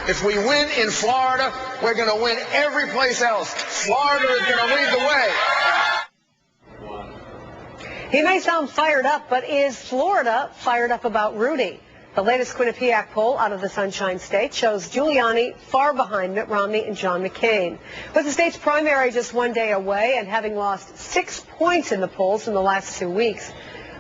If we win in Florida, we're going to win every place else. Florida is going to lead the way. He may sound fired up, but is Florida fired up about Rudy? The latest Quinnipiac poll out of the Sunshine State shows Giuliani far behind Mitt Romney and John McCain. With the state's primary just one day away and having lost 6 points in the polls in the last 2 weeks,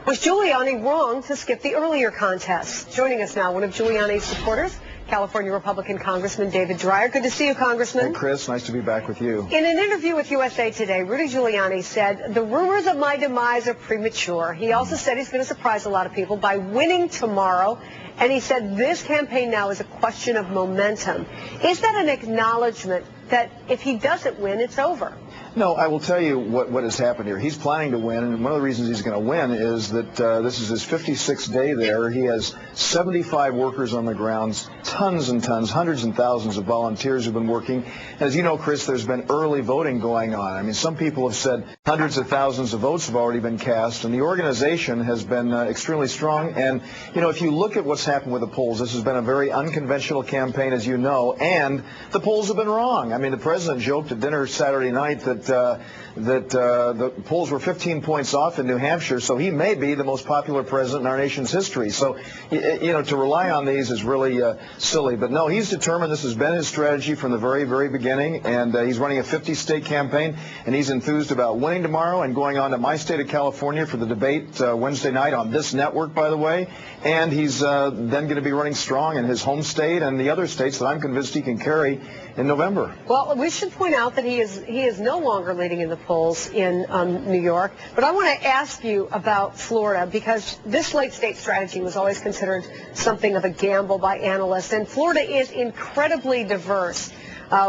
was Giuliani wrong to skip the earlier contest? Joining us now, one of Giuliani's supporters, California Republican Congressman David Dreier. Good to see you, Congressman. Hey, Chris. Nice to be back with you. In an interview with USA Today, Rudy Giuliani said, "The rumors of my demise are premature." He also said he's going to surprise a lot of people by winning tomorrow. And he said this campaign now is a question of momentum. Is that an acknowledgement that if he doesn't win, it's over? No, I will tell you what has happened here. He's planning to win, and one of the reasons he's going to win is that this is his 56th day there. He has 75 workers on the ground, tons and tons, hundreds and thousands of volunteers who've been working. As you know, Chris, there's been early voting going on. I mean, some people have said hundreds of thousands of votes have already been cast, and the organization has been extremely strong. And, you know, if you look at what's happened with the polls, this has been a very unconventional campaign, as you know, and the polls have been wrong. I mean, the president joked at dinner Saturday night that the polls were 15 points off in New Hampshire, so he may be the most popular president in our nation's history. So, you know, to rely on these is really silly. But no, he's determined. This has been his strategy from the very, very beginning, and he's running a 50-state campaign, and he's enthused about winning tomorrow and going on to my state of California for the debate Wednesday night on this network, by the way. And he's then going to be running strong in his home state and the other states that I'm convinced he can carry in November. Well, we should point out that he is no longer leading in the polls in New York. But I want to ask you about Florida, because this late state strategy was always considered something of a gamble by analysts. And Florida is incredibly diverse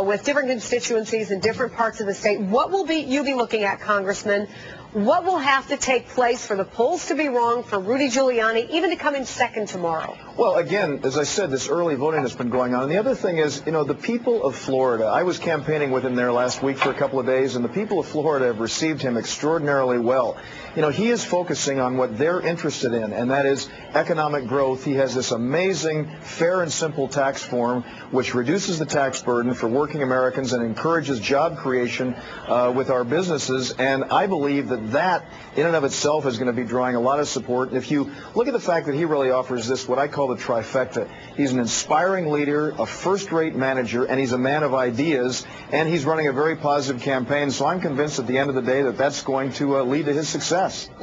with different constituencies in different parts of the state. What will you be looking at, Congressman? What will have to take place for the polls to be wrong, for Rudy Giuliani even to come in second tomorrow? Well, again, as I said, this early voting has been going on. And the other thing is, you know, the people of Florida, I was campaigning with him there last week for a couple of days, and the people of Florida have received him extraordinarily well. You know, he is focusing on what they're interested in, and that is economic growth. He has this amazing, fair and simple tax form, which reduces the tax burden for working Americans and encourages job creation with our businesses. And I believe that in and of itself is going to be drawing a lot of support. And if you look at the fact that he really offers this, what I call the trifecta, he's an inspiring leader, a first-rate manager, and he's a man of ideas, and he's running a very positive campaign. So I'm convinced at the end of the day that that's going to lead to his success.